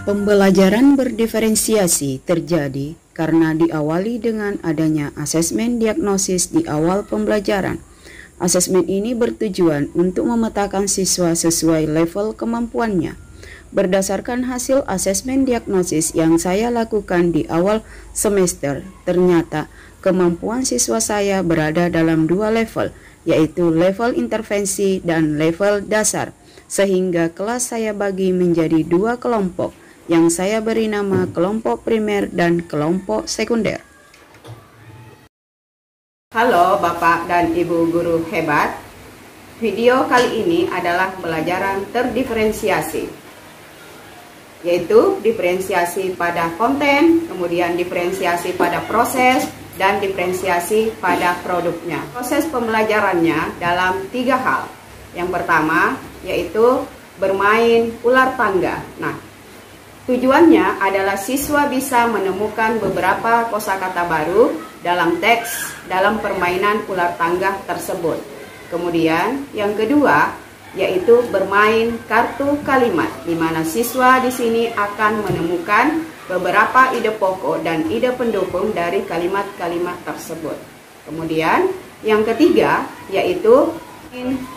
Pembelajaran berdiferensiasi terjadi karena diawali dengan adanya asesmen diagnosis di awal pembelajaran. Asesmen ini bertujuan untuk memetakan siswa sesuai level kemampuannya. Berdasarkan hasil asesmen diagnosis yang saya lakukan di awal semester, ternyata kemampuan siswa saya berada dalam dua level, yaitu level intervensi dan level dasar, sehingga kelas saya bagi menjadi dua kelompok, yang saya beri nama kelompok primer dan kelompok sekunder. Halo Bapak dan Ibu guru hebat. Video kali ini adalah pelajaran terdiferensiasi, yaitu diferensiasi pada konten, kemudian diferensiasi pada proses, dan diferensiasi pada produknya. Proses pembelajarannya dalam 3 hal. Yang pertama yaitu bermain ular tangga. Tujuannya adalah siswa bisa menemukan beberapa kosakata baru dalam teks dalam permainan ular tangga tersebut. Kemudian yang kedua yaitu bermain kartu kalimat, di mana siswa di sini akan menemukan beberapa ide pokok dan ide pendukung dari kalimat-kalimat tersebut. Kemudian yang ketiga yaitu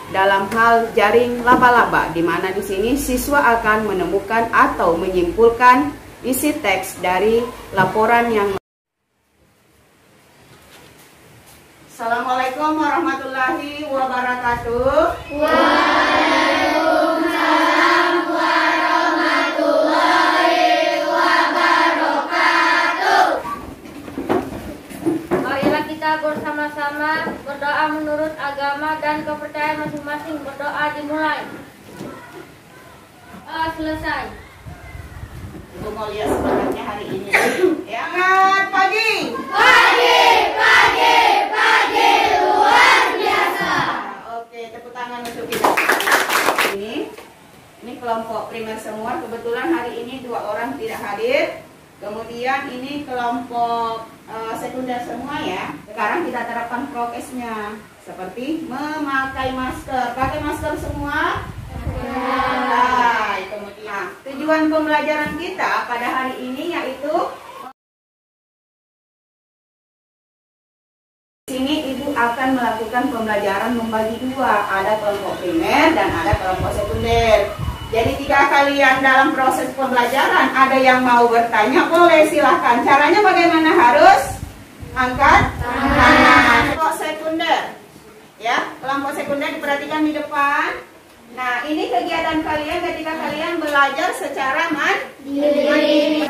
dalam hal jaring laba-laba, di mana di sini siswa akan menemukan atau menyimpulkan isi teks dari laporan yang. Assalamualaikum warahmatullahi wabarakatuh. Waalaikumsalam warahmatullahi wabarakatuh. Marilah kita bersama-sama berdoa menurut agama dan kepercayaan masing-masing. Berdoa dimulai. Selesai. Ibu mau lihat semangatnya hari ini. Semangat pagi. Pagi luar biasa. Oke, tepuk tangan untuk kita. Ini kelompok primer semua. Kebetulan hari ini 2 orang tidak hadir. Kemudian ini kelompok sekunder semua ya. Sekarang kita terapkan prokesnya seperti memakai masker. Pakai masker semua? Kemudian tujuan pembelajaran kita pada hari ini yaitu di sini Ibu akan melakukan pembelajaran membagi 2. Ada kelompok primer dan ada kelompok sekunder. Jadi jika kalian dalam proses pembelajaran ada yang mau bertanya, boleh silahkan. Caranya bagaimana? Harus angkat tangan. Kelompok sekunder, ya, kelompok sekunder diperhatikan di depan. Nah, ini kegiatan kalian ketika kalian belajar secara mandiri.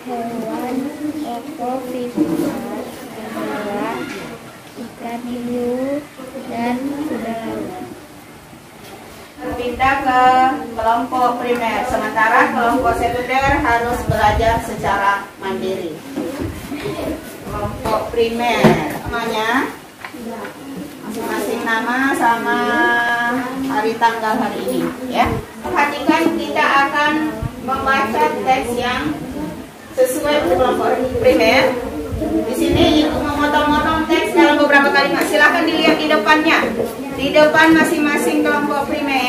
Hewan, ekofisika, hewan, ikan hiu, dan kuda laut. Pindah ke kelompok primer, sementara kelompok sekunder harus belajar secara mandiri. Kelompok primer namanya masing-masing nama sama hari tanggal hari ini ya. Perhatikan, kita akan membaca teks yang sesuai kelompok primer. Di sini Ibu memotong-motong teks dalam beberapa kalimat. Silakan dilihat di depannya, di depan masing-masing kelompok primer.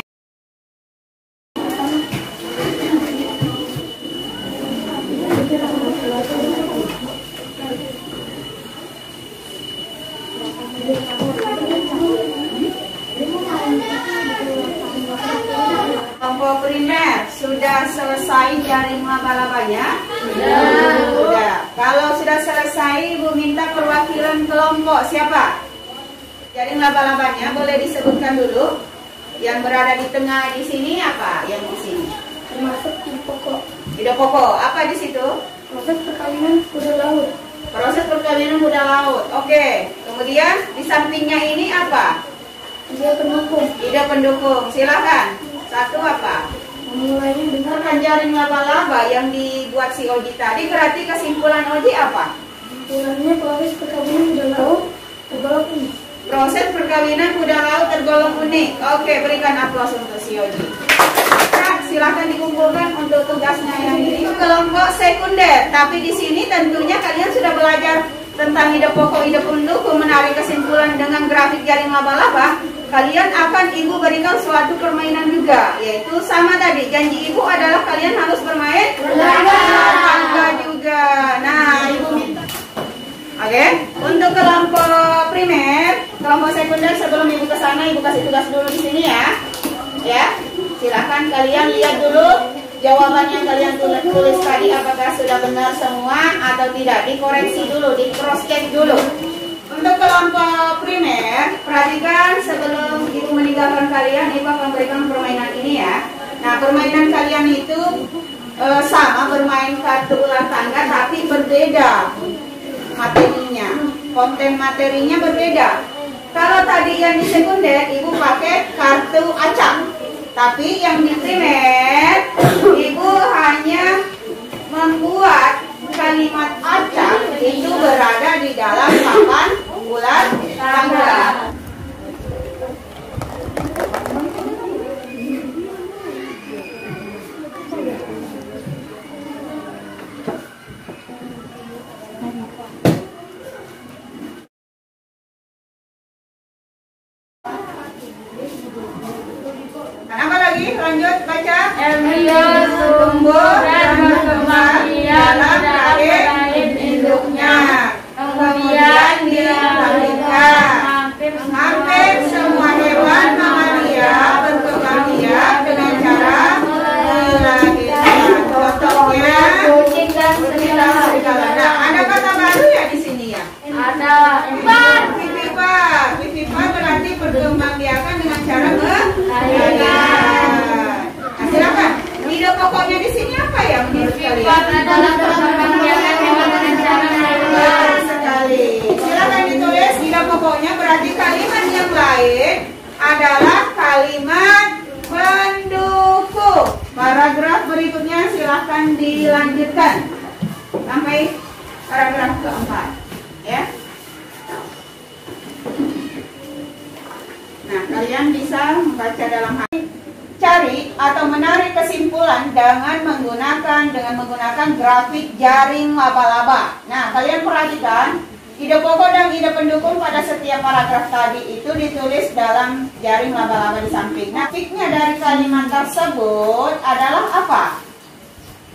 Kelompok primer sudah selesai jaring laba-labanya? Sudah. Kalau sudah selesai, Ibu minta perwakilan kelompok. Siapa? Jaring laba-labanya boleh disebutkan dulu. Yang berada di tengah di sini apa? Yang di sini? Termasuk ide pokok. Ide pokok. Apa di situ? Proses perkawinan kuda laut. Proses perkawinan kuda laut. Oke. Kemudian di sampingnya ini apa? Ide pendukung. Ide pendukung. Silakan. Satu apa? Memulainya dengan Jaring laba-laba yang dibuat si Oji tadi, berarti kesimpulan Oji apa? kesimpulannya proses perkawinan kuda laut tergolong unik. Proses perkawinan kuda laut tergolong unik. Oke, berikan aplaus untuk si Oji. silahkan dikumpulkan untuk tugasnya yang ini. Kelompok sekunder, tapi di sini tentunya kalian sudah belajar tentang ide pokok, ide pendukung, menarik kesimpulan dengan grafik jaring laba-laba. Kalian akan ibu berikan suatu permainan juga, yaitu sama tadi. Janji ibu adalah kalian harus bermain tangga juga. Nah, ibu minta. Oke, untuk kelompok primer, kelompok sekunder, sebelum ibu ke sana, ibu kasih tugas dulu di sini ya. Ya, silakan kalian lihat dulu jawaban yang kalian tulis tadi apakah sudah benar semua atau tidak. Dikoreksi dulu, di cross check dulu. Untuk kelompok primer, perhatikan sebelum ibu meninggalkan kalian, ibu akan berikan permainan ini ya. Nah, permainan kalian itu sama, bermain kartu ular tangga, tapi berbeda materinya, konten materinya berbeda. Kalau tadi yang di sekunder, ibu pakai kartu acak. Tapi yang di primer, ibu hanya membuat kalimat acak itu berada di dalam papan ular tangga. Apa lagi? Lanjut baca. Embryo tumbuh dan berkembang biak terakhir induknya. Kemudian dilahirkan. Hampir semua hewan mamalia berkembang biak dengan cara melahirkan. Contohnya kucing dan serigala. Nah, ada kata baru ya di sini ya? Ada empat. Pipipar berarti berkembang biakan dengan cara melahirkan. Nah, silakan. Ide pokoknya di sini apa ya menurut kalian? Adalah berkembang biakan dengan cara Benar sekali. Silakan ditulis ide pokoknya, berarti kalimat yang lain adalah kalimat pendukung. Paragraf berikutnya silahkan dilanjutkan sampai paragraf keempat ya. Nah, kalian bisa membaca dalam hati. Cari atau menarik kesimpulan dengan menggunakan grafik jaring laba-laba. Nah, kalian perhatikan ide pokok dan ide pendukung pada setiap paragraf tadi itu ditulis dalam jaring laba-laba di samping. Nah, grafiknya dari kalimat tersebut adalah apa?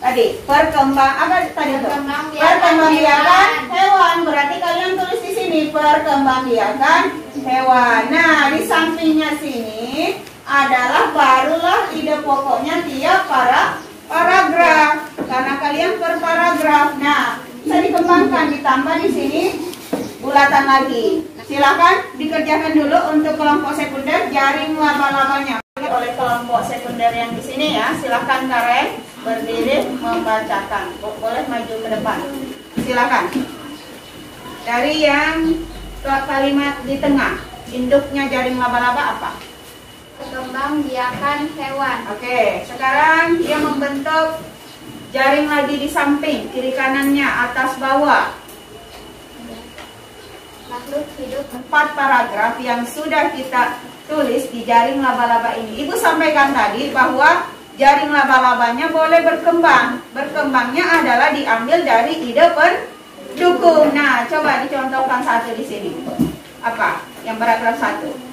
Tadi perkembangbiakan hewan. Berarti kalian tulis di sini perkembangbiakan hewan. Nah, di sampingnya sini adalah barulah ide pokoknya tiap paragraf. Karena kalian per paragraf. Nah, bisa dikembangkan, ditambah di sini bulatan lagi. Silakan dikerjakan dulu untuk kelompok sekunder jaring laba-labanya oleh kelompok sekunder yang di sini ya. Silakan Karen berdiri membacakan. Boleh maju ke depan. Silakan. Dari yang kalimat di tengah, induknya jaring laba-laba apa? Berkembang biakan hewan. Oke, sekarang dia membentuk jaring lagi di samping, kiri kanannya, atas bawah. Makhluk hidup. 4 paragraf yang sudah kita tulis di jaring laba-laba ini. Ibu sampaikan tadi bahwa jaring laba-labanya boleh berkembang. Berkembangnya adalah diambil dari ide pendukung. Nah, coba dicontohkan satu di sini. Apa? Yang paragraf 1.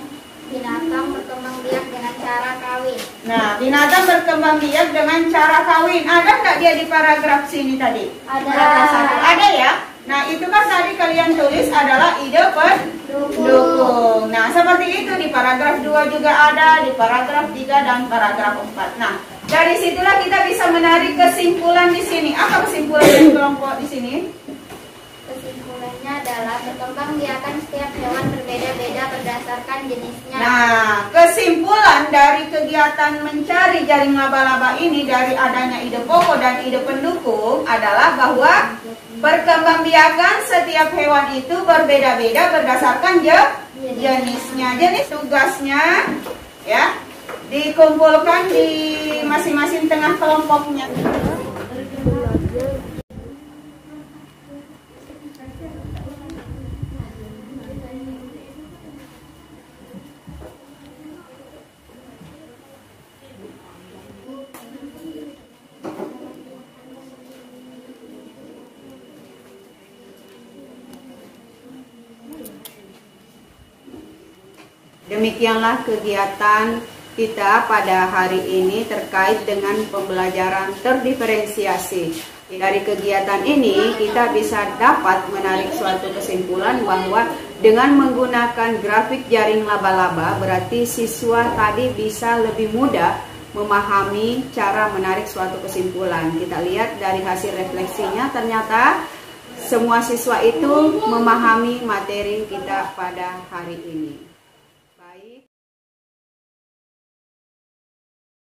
Binatang berkembang biak dengan cara kawin. Nah, binatang berkembang biak dengan cara kawin. Ada nggak dia di paragraf sini tadi? Ada. Paragraf 1. Ada ya? Nah, itu kan tadi kalian tulis adalah ide pendukung. Nah, seperti itu di paragraf 2 juga ada, di paragraf 3 dan paragraf 4. Nah, dari situlah kita bisa menarik kesimpulan di sini. Apa kesimpulan dari kelompok di sini? Kesimpulannya adalah berkembang biakan setiap hewan berbeda-beda berdasarkan jenisnya. Nah, kesimpulan dari kegiatan mencari jaring laba-laba ini dari adanya ide pokok dan ide pendukung adalah bahwa perkembangbiakan setiap hewan itu berbeda-beda berdasarkan jenisnya. Jenis tugasnya ya dikumpulkan di masing-masing tengah kelompoknya. Demikianlah kegiatan kita pada hari ini terkait dengan pembelajaran terdiferensiasi. Dari kegiatan ini kita bisa dapat menarik suatu kesimpulan bahwa dengan menggunakan grafik jaring laba-laba berarti siswa tadi bisa lebih mudah memahami cara menarik suatu kesimpulan. Kita lihat dari hasil refleksinya ternyata semua siswa itu memahami materi kita pada hari ini.